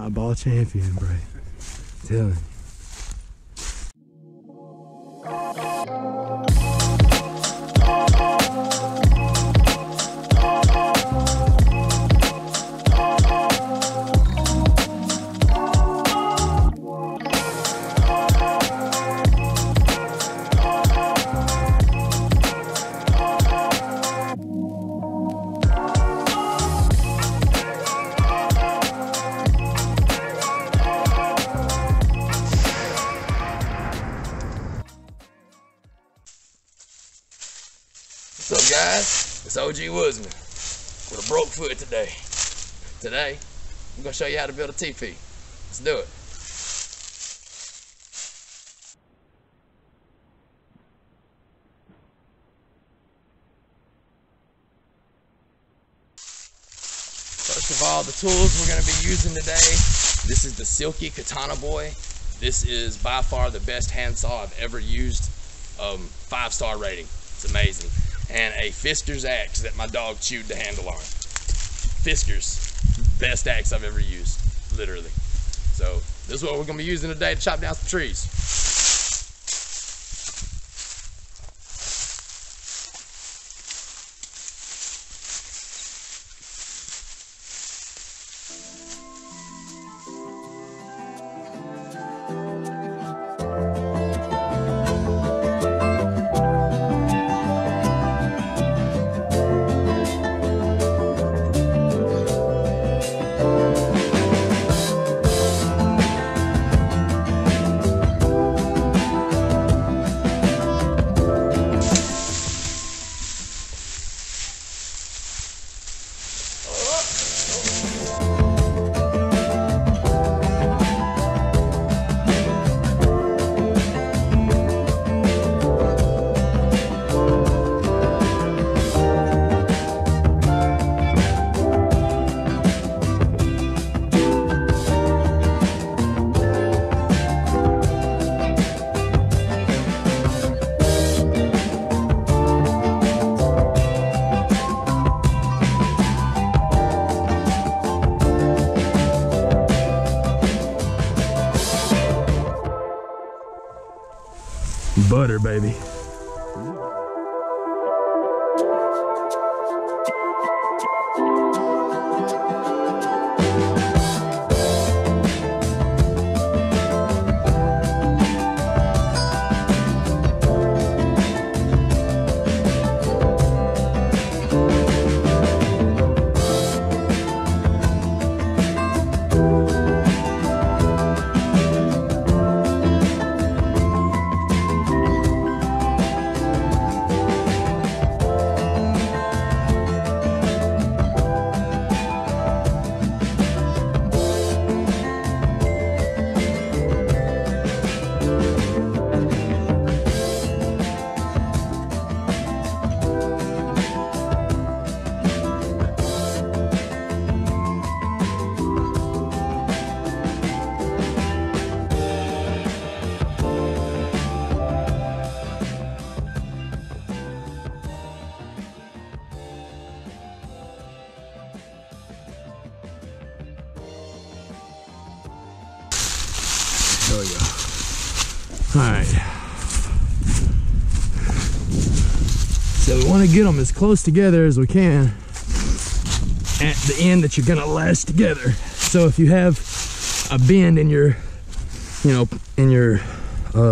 Eyeball champion, bro. Tell him. What's up, guys? It's OG Woodzman with a broke foot today. Today, I'm gonna show you how to build a teepee. Let's do it. First of all, the tools we're gonna be using today. This is the Silky Katana Boy. This is by far the best handsaw I've ever used. 5-star rating. It's amazing. And a Fisker's axe that my dog chewed the handle on. Fisker's, best axe I've ever used, literally. So this is what we're gonna be using today to chop down some trees. Butter, baby. There we go. Alright. So we want to get them as close together as we can at the end that you're going to lash together. So if you have a bend in your, you know, in your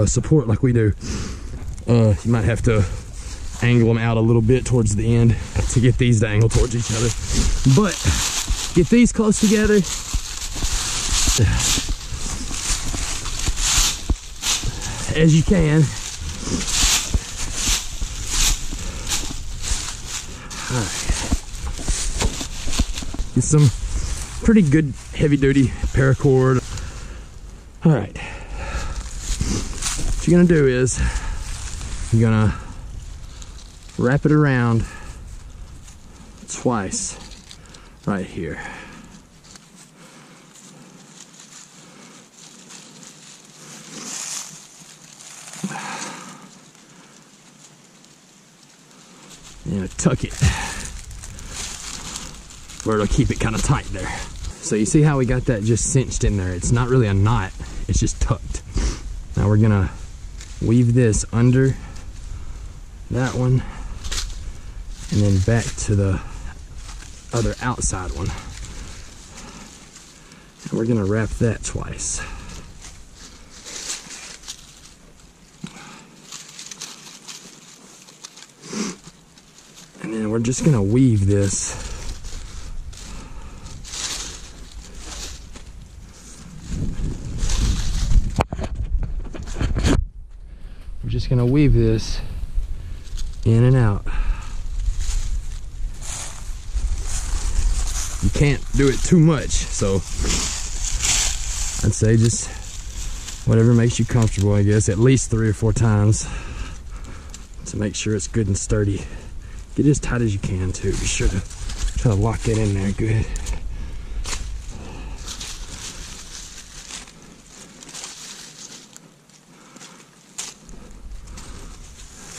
support like we do, you might have to angle them out a little bit towards the end to get these to angle towards each other. But get these close together. As you can. All right. Get some pretty good heavy-duty paracord. All right. What you're gonna do is you're gonna wrap it around twice right here. You're gonna tuck it where it'll keep it kind of tight there. So you see how we got that just cinched in there? It's not really a knot, it's just tucked. Now we're gonna weave this under that one and then back to the other outside one. And we're gonna wrap that twice. And then we're just gonna weave this in and out. You can't do it too much, so I'd say just whatever makes you comfortable, I guess, at least 3 or 4 times to make sure it's good and sturdy. Get it as tight as you can too. Be sure to try to lock it in there good.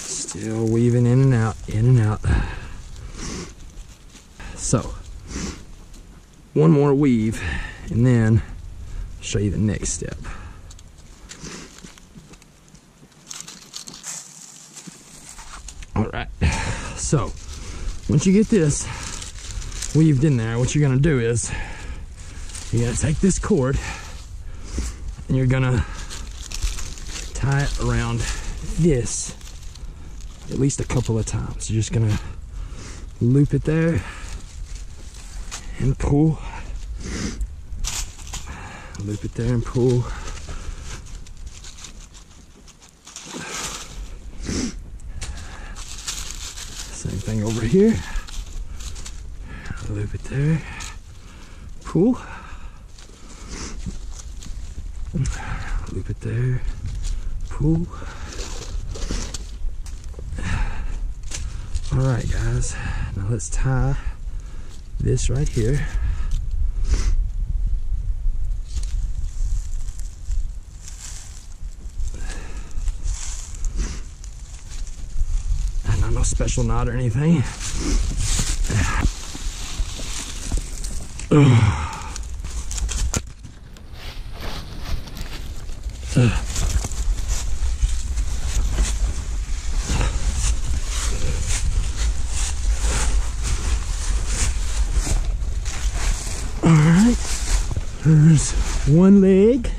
Still weaving in and out, in and out. So, one more weave, and then I'll show you the next step. All right, so once you get this weaved in there, what you're gonna do is you're gonna take this cord and you're gonna tie it around this at least a couple of times. You're just gonna loop it there and pull, loop it there and pull. Same thing over here. Loop it there, pull, loop it there, pull. All right, guys, now let's tie this right here. And not no special knot or anything. Alright, there's one leg.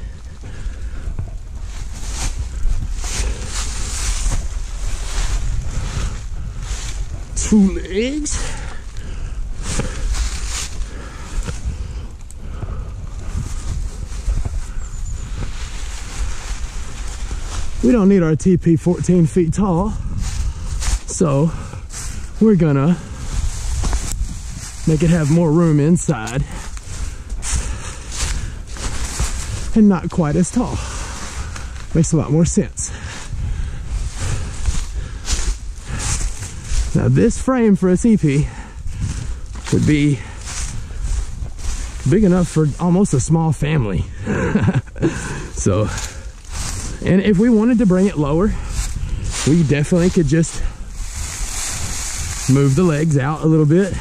Two legs. We don't need our TEEPEE 14 feet tall, so we're gonna make it have more room inside and not quite as tall. Makes a lot more sense. Now this frame for a TEEPEE would be big enough for almost a small family. So, and if we wanted to bring it lower, we definitely could just move the legs out a little bit,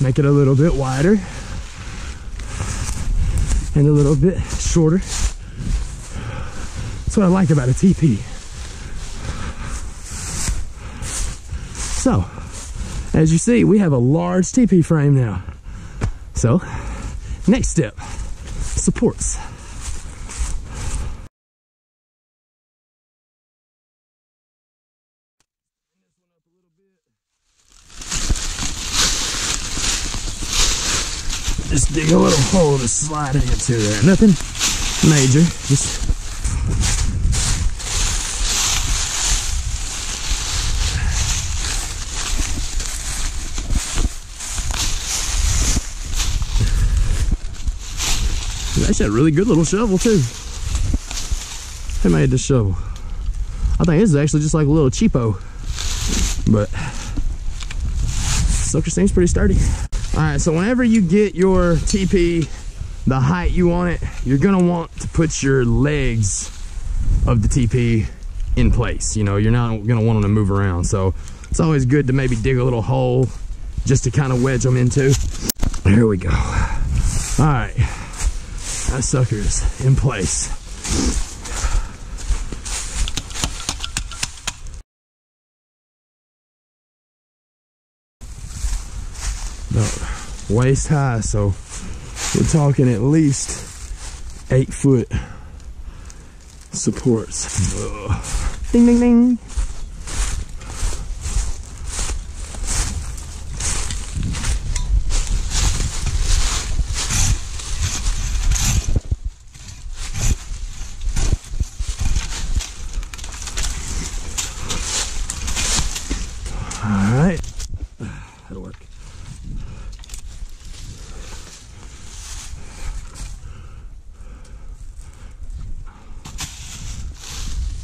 make it a little bit wider and a little bit shorter. That's what I like about a TEEPEE. So, as you see, we have a large TEEPEE frame now. So, next step, supports. Just dig a little hole to slide it into there. Nothing major, just it's actually a really good little shovel too. Who made this shovel? I think this is actually just like a little cheapo, but sucker seems pretty sturdy. All right, so whenever you get your TEEPEE the height you want it, you're gonna want to put your legs of the TEEPEE in place. You know, you're not gonna want them to move around. So it's always good to maybe dig a little hole just to kind of wedge them into. There we go. All right, that sucker is in place. About waist high, so we're talking at least 8 foot supports. Ding, ding, ding. Alright, that'll work.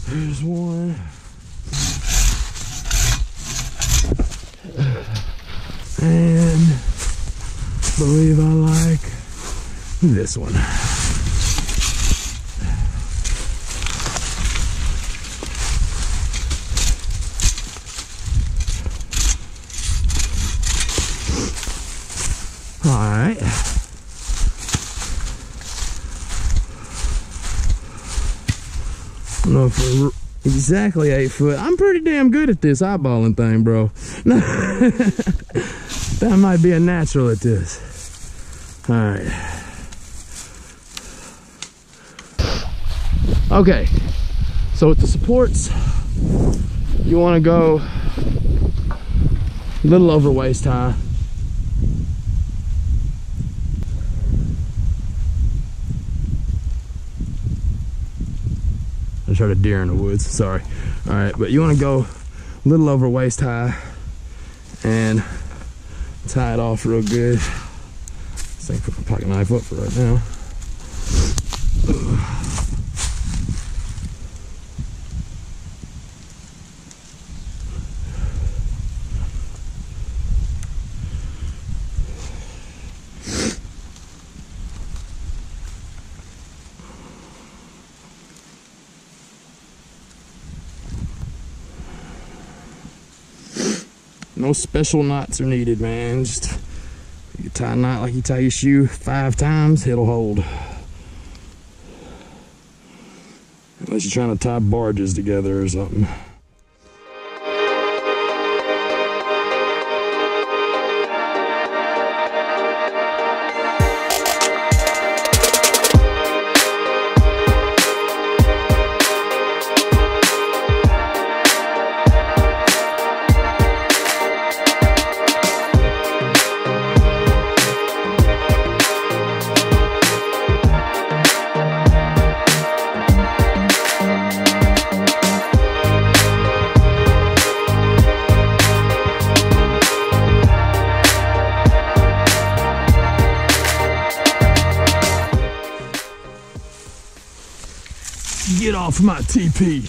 There's one. And I believe I like this one. All right. I don't know if we're exactly 8 foot. I'm pretty damn good at this eyeballing thing, bro. That might be a natural at this. All right. Okay. So with the supports, you want to go a little over waist high. I just heard a deer in the woods, sorry. All right, but you want to go a little over waist high and tie it off real good. This thing put my pocket knife up for right now. No special knots are needed, man. Just you tie a knot like you tie your shoe 5 times, it'll hold. Unless you're trying to tie barges together or something. Get off my TP.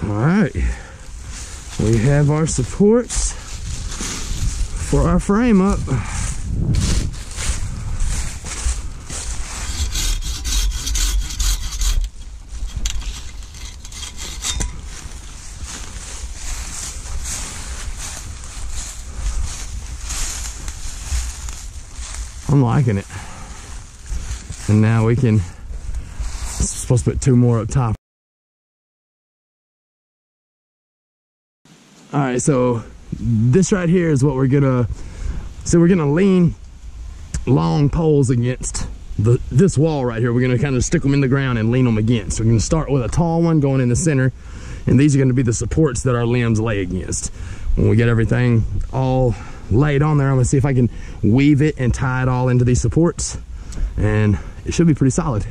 All right, we have our supports for our frame up. I'm liking it. And now we can, supposed to put 2 more up top. All right, so this right here is what we're gonna, so we're gonna lean long poles against this wall right here. We're gonna kind of stick them in the ground and lean them against. We're gonna start with a tall one going in the center, and these are gonna be the supports that our limbs lay against. When we get everything all laid on there, I'm gonna see if I can weave it and tie it all into these supports, and it should be pretty solid.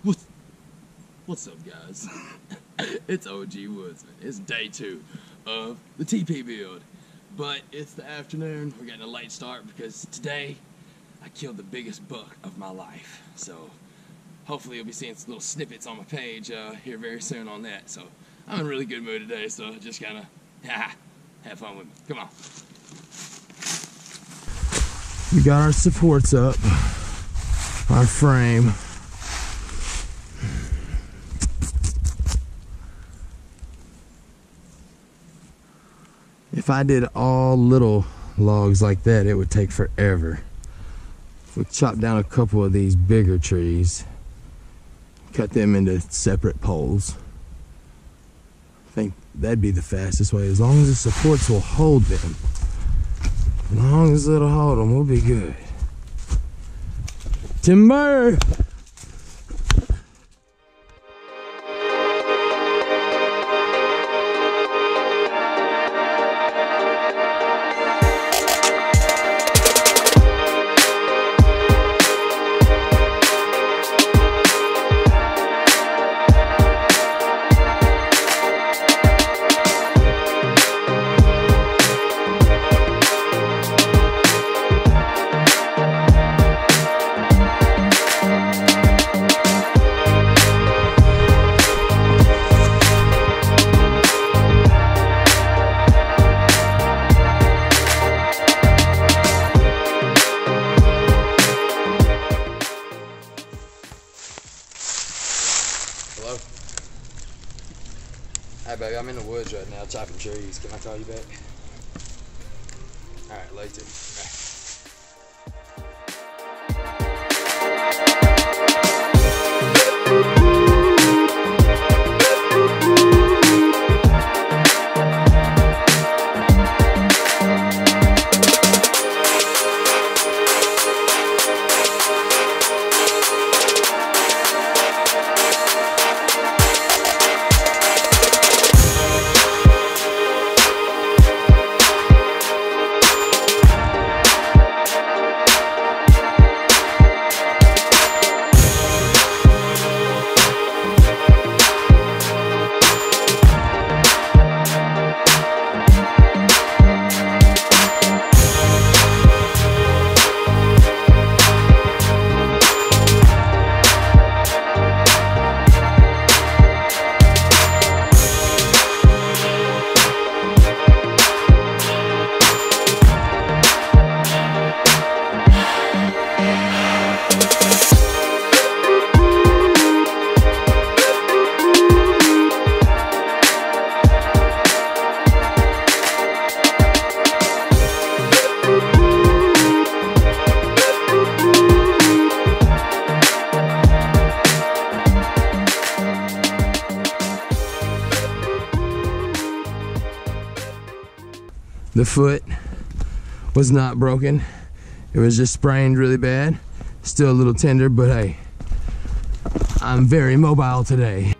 What's up, guys? It's OG Woodsman. It's day 2 of the TEEPEE build, but it's the afternoon. We're getting a late start because today I killed the biggest buck of my life. So hopefully you'll be seeing some little snippets on my page here very soon on that. So I'm in a really good mood today, so just kind of have fun with me. Come on. We got our supports up, our frame. If I did all little logs like that, it would take forever. If we chop down a couple of these bigger trees, cut them into separate poles, I think that'd be the fastest way. As long as the supports will hold them. As long as it'll hold them, we'll be good. Timber! Hello? Hey baby, I'm in the woods right now chopping trees. Can I call you back? Alright, later. Bye. The foot was not broken. It was just sprained really bad. Still a little tender, but hey, I'm very mobile today.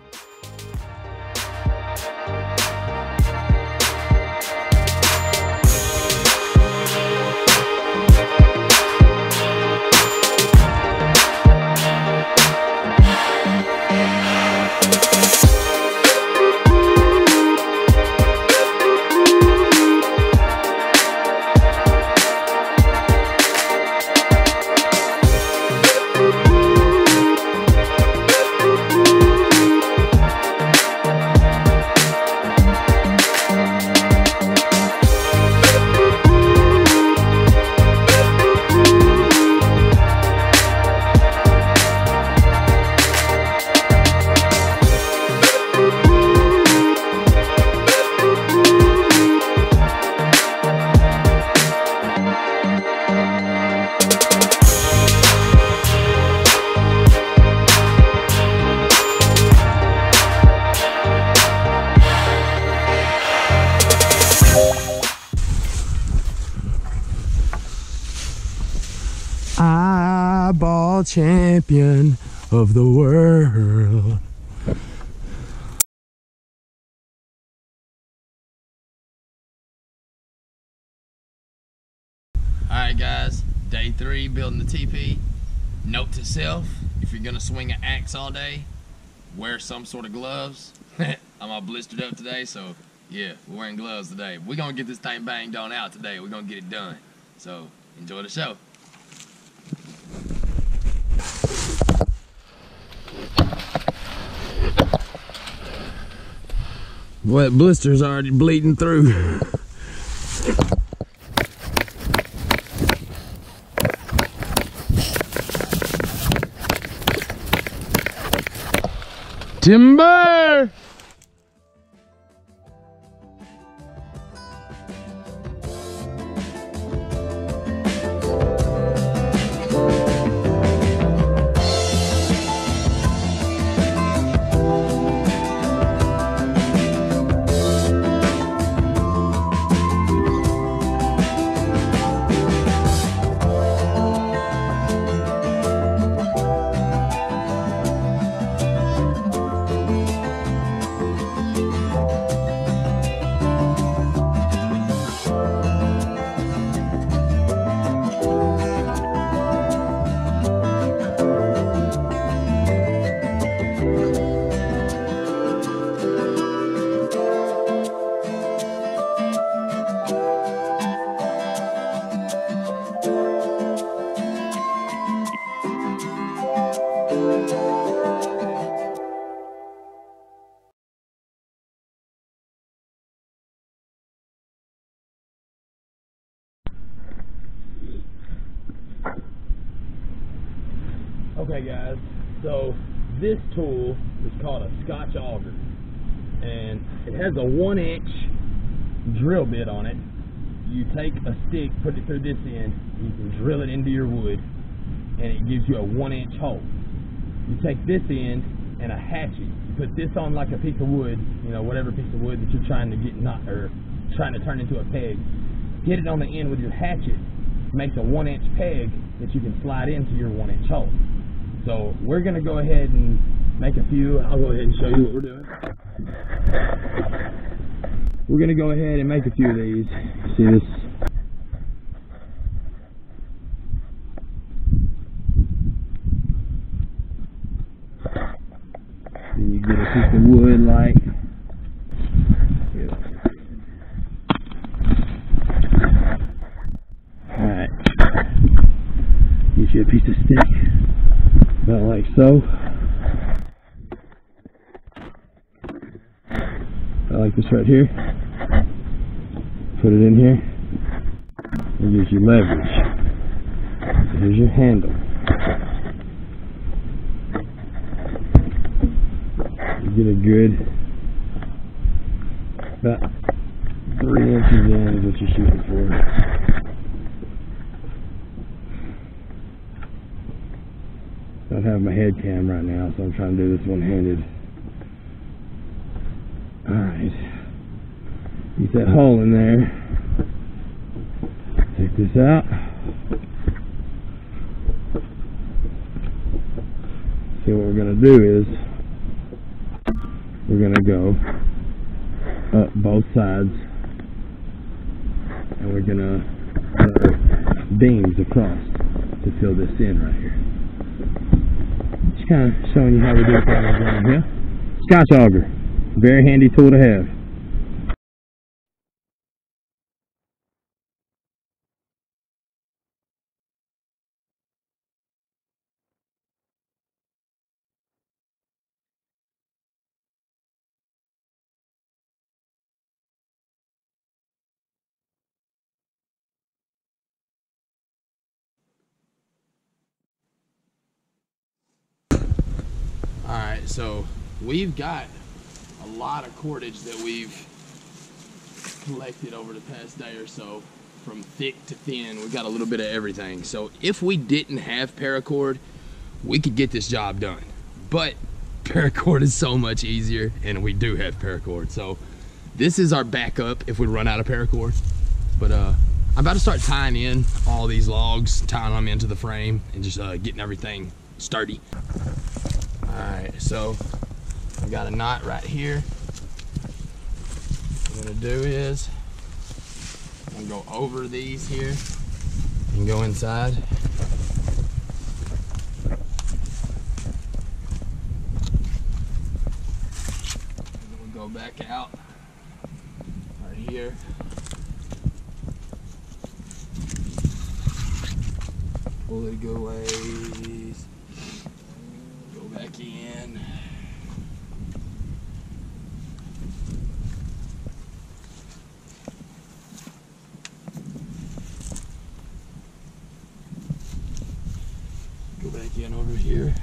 Eyeball champion of the world. Alright guys, day 3 building the TEEPEE. Note to self, if you're gonna swing an axe all day, wear some sort of gloves. I'm all blistered up today, so yeah, we're wearing gloves today. We're gonna get this thing banged on out today. We're gonna get it done. So enjoy the show. Wet blister's already bleeding through. Timber! Okay guys, so this tool is called a Scotch auger, and it has a 1-inch drill bit on it. You take a stick, put it through this end, you can drill it into your wood, and it gives you a 1-inch hole. You take this end and a hatchet, you put this on like a piece of wood, you know, whatever piece of wood that you're trying to get trying to turn into a peg. Get it on the end with your hatchet, makes a 1-inch peg that you can slide into your 1-inch hole. So we're going to go ahead and make a few. I'll go ahead and show you what we're doing. We're going to go ahead and make a few of these. See this? Then you get a piece of wood like. Alright. Gives you a piece of stick. About like so. I like this right here. Put it in here. It gives you leverage. Here's your handle. You get a good about 3 inches in is what you're shooting for. I don't have my head cam right now, so I'm trying to do this one-handed. Alright. Get that hole in there. Take this out. So what we're going to do is we're going to go up both sides, and we're going to put beams across to fill this in right here. Just kind of showing you how we do it around here. Scotch auger, very handy tool to have. Alright, so we've got a lot of cordage that we've collected over the past day or so, from thick to thin. We've got a little bit of everything. So if we didn't have paracord, we could get this job done. But paracord is so much easier, and we do have paracord. So this is our backup if we run out of paracord. But I'm about to start tying in all these logs, tying them into the frame, and just getting everything sturdy. Alright, so I've got a knot right here. What I'm going to do is I'm going to go over these here and go inside go back out right here. Pull it good ways. Go back in. Go back in over here.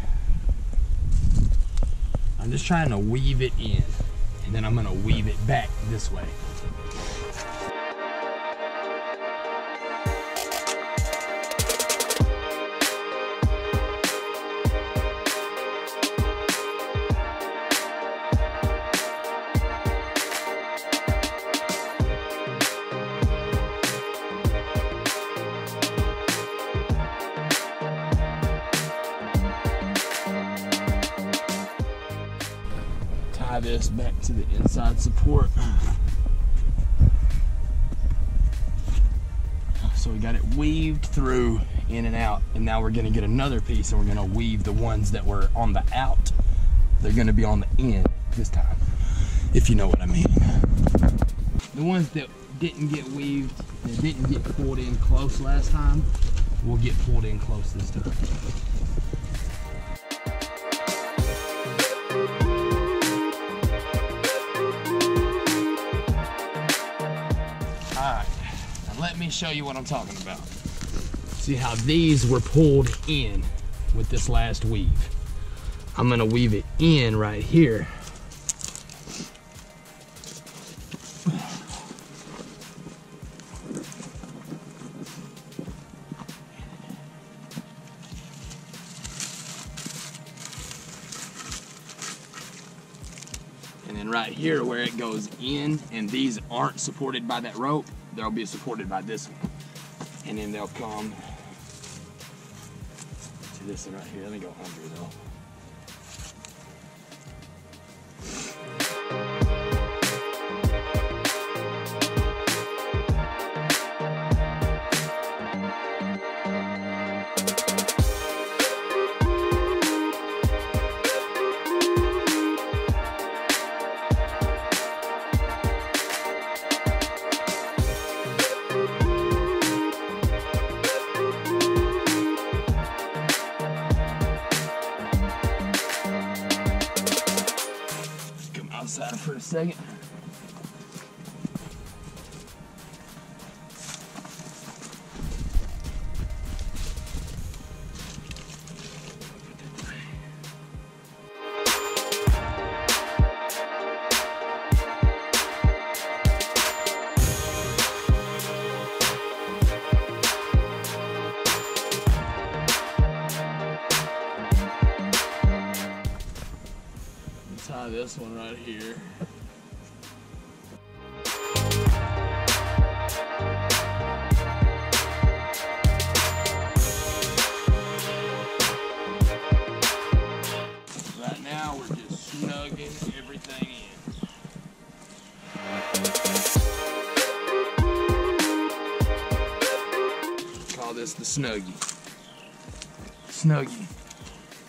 I'm just trying to weave it in, and then I'm gonna weave it back this way. Tie this back to the inside support. So we got it weaved through in and out, and now we're gonna get another piece and we're gonna weave the ones that were on the out. They're gonna be on the in this time, if you know what I mean. The ones that didn't get weaved, that didn't get pulled in close last time, will get pulled in close this time. Let me show you what I'm talking about. See how these were pulled in with this last weave. I'm gonna weave it in right here. And then right here where it goes in, and these aren't supported by that rope, they'll be supported by this one. And then they'll come to this one right here. Let me go under though. Outside for a second. Tie this one right here. Right now we're just snugging everything in. Call this the snuggie.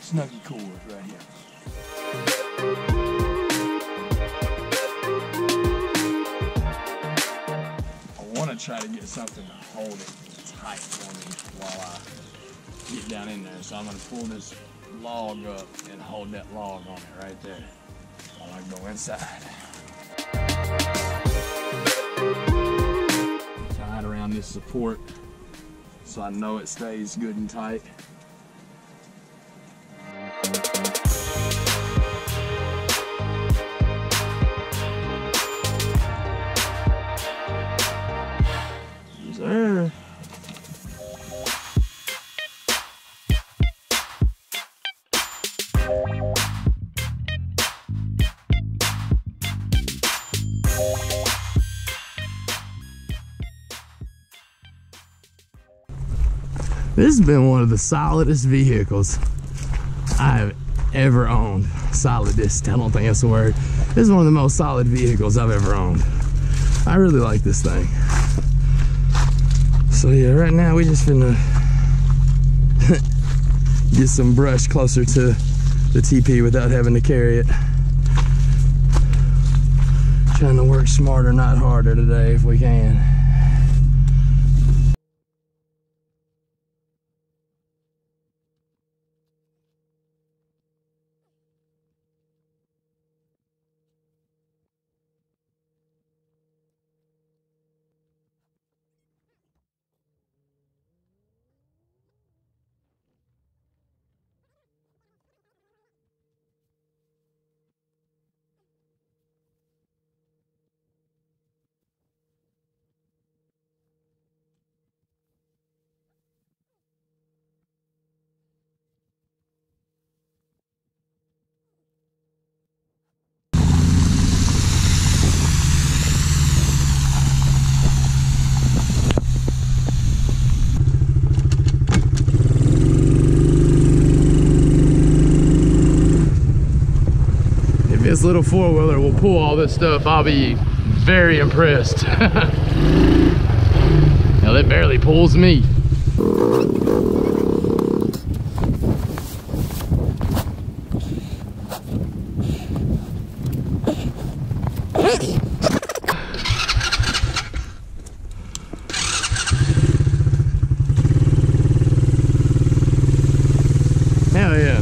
Snuggie cord right here. I want to try to get something to hold it tight for me while I get down in there. So I'm going to pull this log up and hold that log on it right there while I go inside. Tie it around this support so I know it stays good and tight. Sir. This has been one of the solidest vehicles I've ever owned. Solidest, I don't think that's the word. This is one of the most solid vehicles I've ever owned. I really like this thing. So yeah, right now we just finna get some brush closer to the TEEPEE without having to carry it. Trying to work smarter, not harder today if we can. This little four-wheeler will pull all this stuff, I'll be very impressed. Now that barely pulls me. Hell yeah.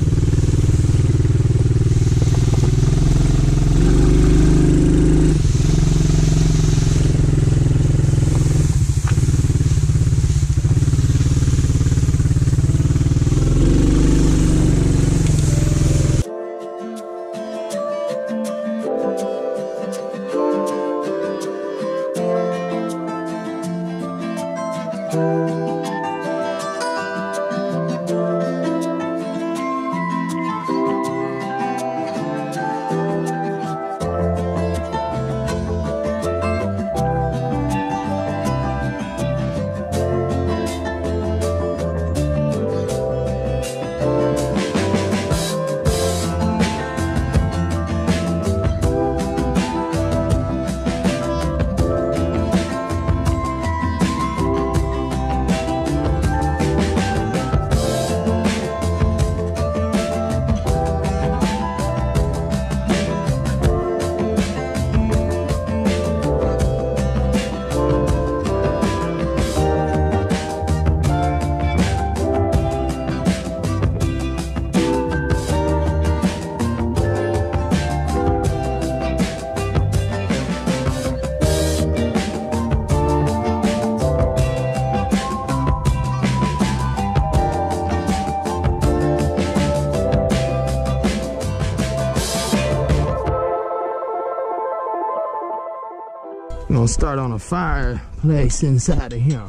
I'm gonna start on a fireplace inside of here.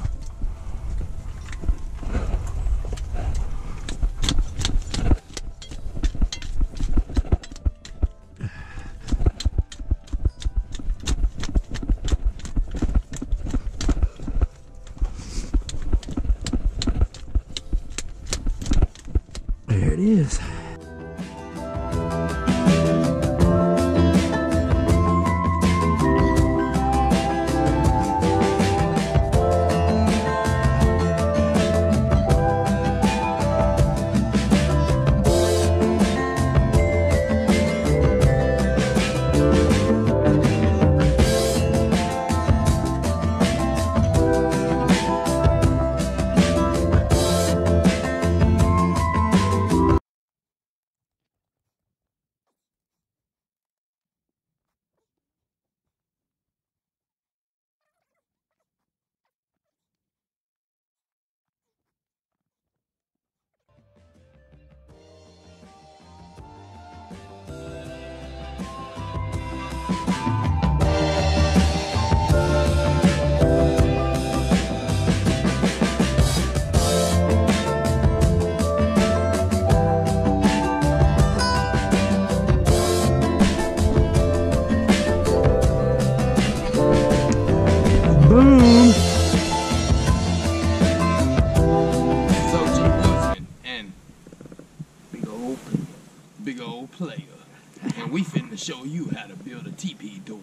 There it is. Boom! So Woodzman and big old player, and we finna show you how to build a teepee door.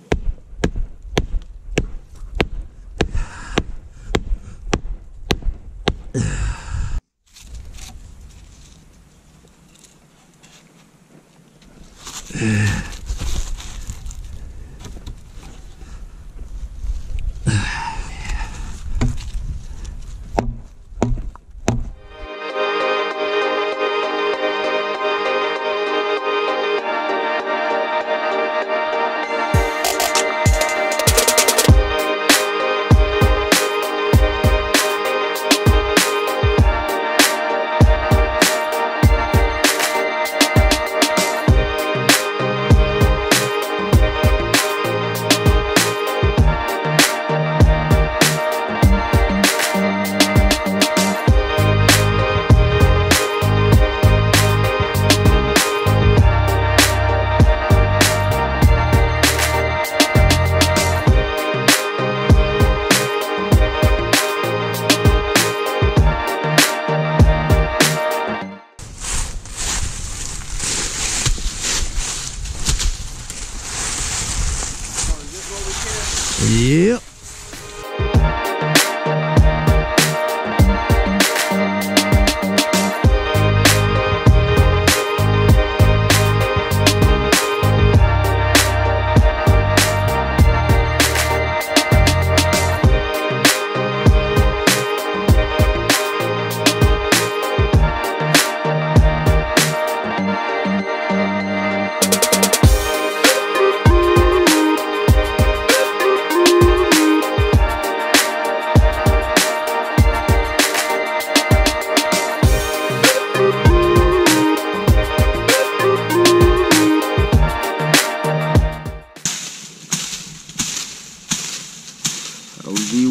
Yep.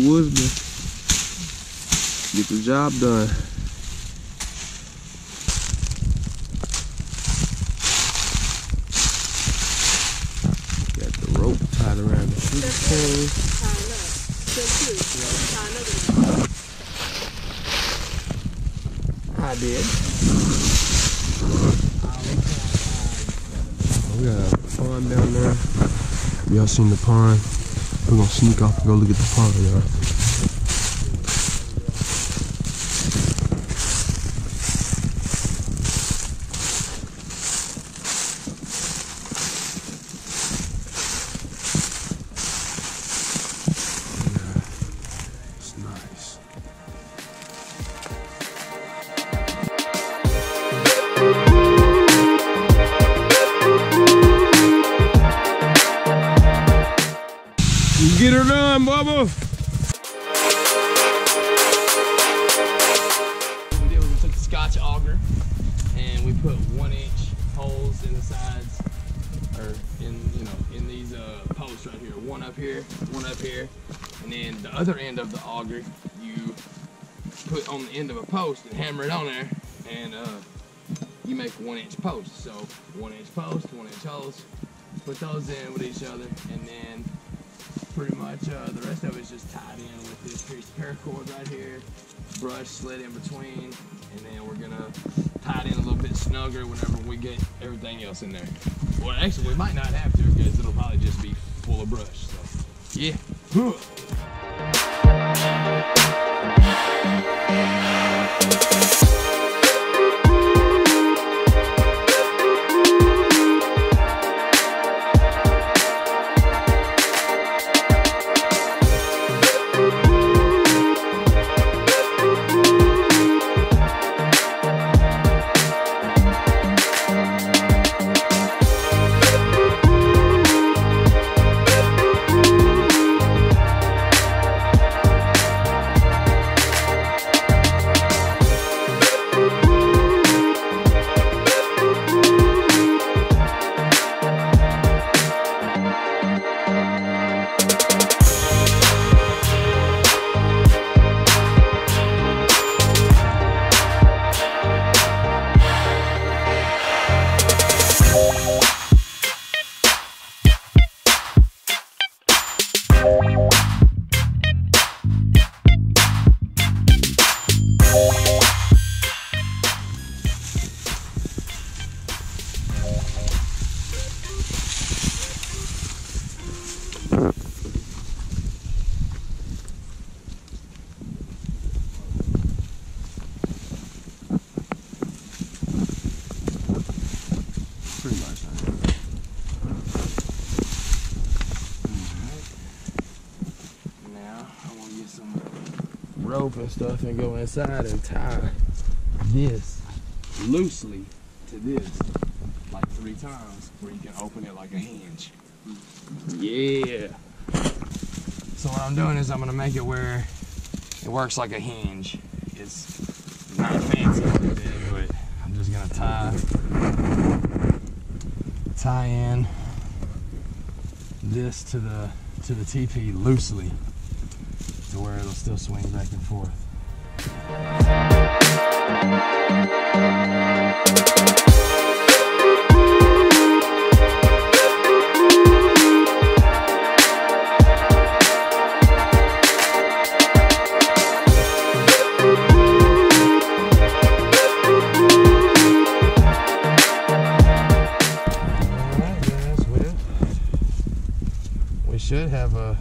Woodzman. Get the job done. Got the rope tied around the shooting pole. I did. We got a pond down there. Y'all seen the pond? We're gonna sneak off and go look at the pond, y'all. It's nice. Get her done, Bubba. We took the Scotch auger and we put 1-inch holes in the sides, or in these posts right here. One up here, and then the other end of the auger you put on the end of a post and hammer it on there, and you make 1-inch posts. So 1-inch post, 1-inch holes. Put those in with each other, and then pretty much the rest of it is just tied in with this piece of paracord right here, brush slid in between, and then we're gonna tie it in a little bit snugger whenever we get everything else in there. Well, actually, we might not have to because it'll probably just be full of brush. So, yeah. Pretty much. Now I want to get some rope and stuff and go inside and tie this loosely to this like 3 times where you can open it like a hinge. Yeah. So what I'm doing is I'm going to make it where it works like a hinge. It's not fancy like that, but I'm just going to tie in this to the TEEPEE loosely to where it'll still swing back and forth. Should have a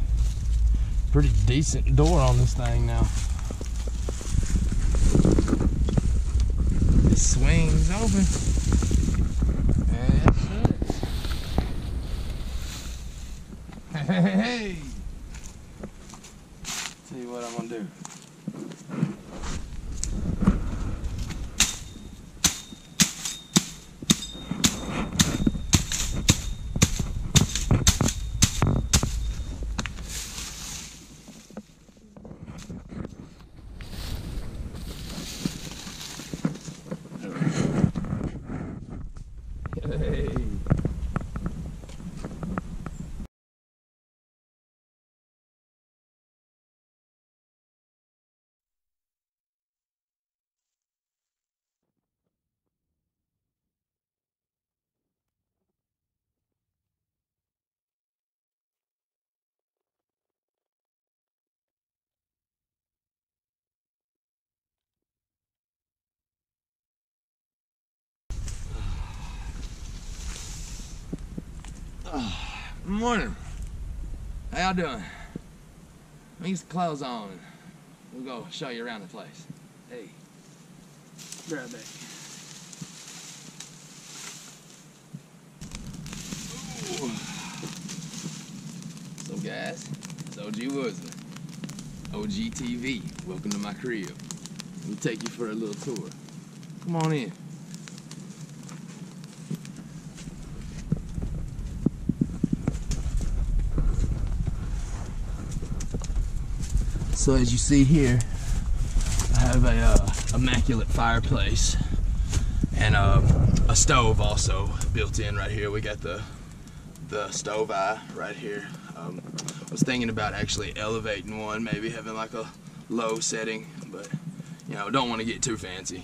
Pretty decent door on this thing now. It swings open. That's it. Hey! Tell you what I'm gonna do. Hey. Morning. How y'all doing? Let me get some clothes on and we'll go show you around the place. Hey, grab that. Ooh. So guys, it's OG Woodzman. OG TV. Welcome to my crib. Let me take you for a little tour. Come on in. So as you see here, I have a immaculate fireplace and a stove also built in right here. We got the stove eye right here. I was thinking about actually elevating one, maybe having like a low setting, but you know, don't want to get too fancy.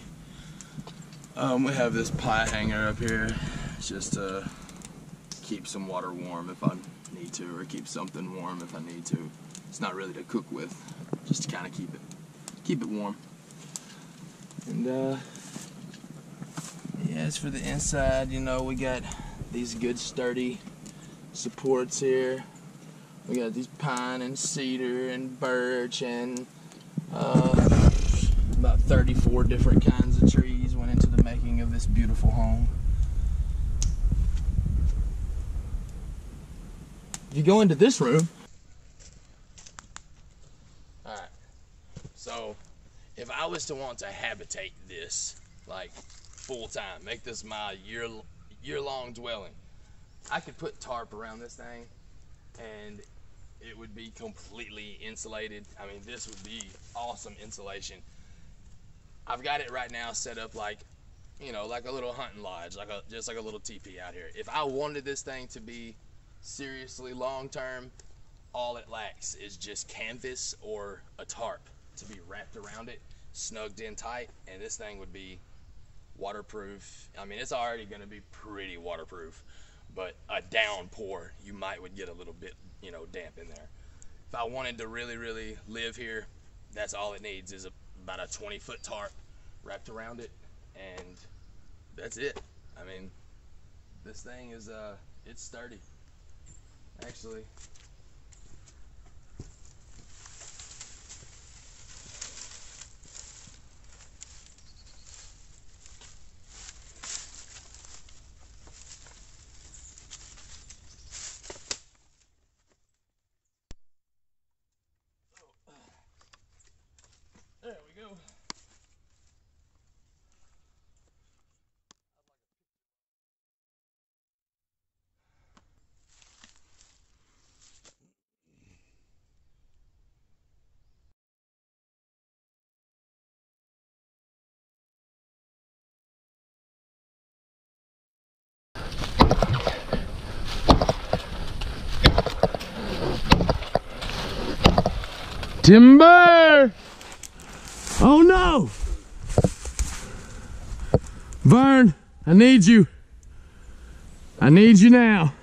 We have this pie hanger up here. It's just to keep some water warm if I need to, or keep something warm if I need to. It's not really to cook with, just to kind of keep it warm. And yeah, as for the inside, you know, we got these good sturdy supports here. We got these pine and cedar and birch and about 34 different kinds of trees went into the making of this beautiful home. If you go into this room, so if I was to want to habitate this like full time, make this my year-long dwelling, I could put tarp around this thing and it would be completely insulated. I mean, this would be awesome insulation. I've got it right now set up like, you know, like a little hunting lodge, just like a little teepee out here. If I wanted this thing to be seriously long-term, all it lacks is just canvas or a tarp to be wrapped around it, snugged in tight, and this thing would be waterproof. I mean, it's already going to be pretty waterproof, but a downpour, you would get a little bit, you know, damp in there. If I wanted to really live here, that's all it needs is about a 20-foot tarp wrapped around it, and that's it. I mean, this thing is it's sturdy. Actually, there we go. Timber! Oh no! Vern, I need you. I need you now.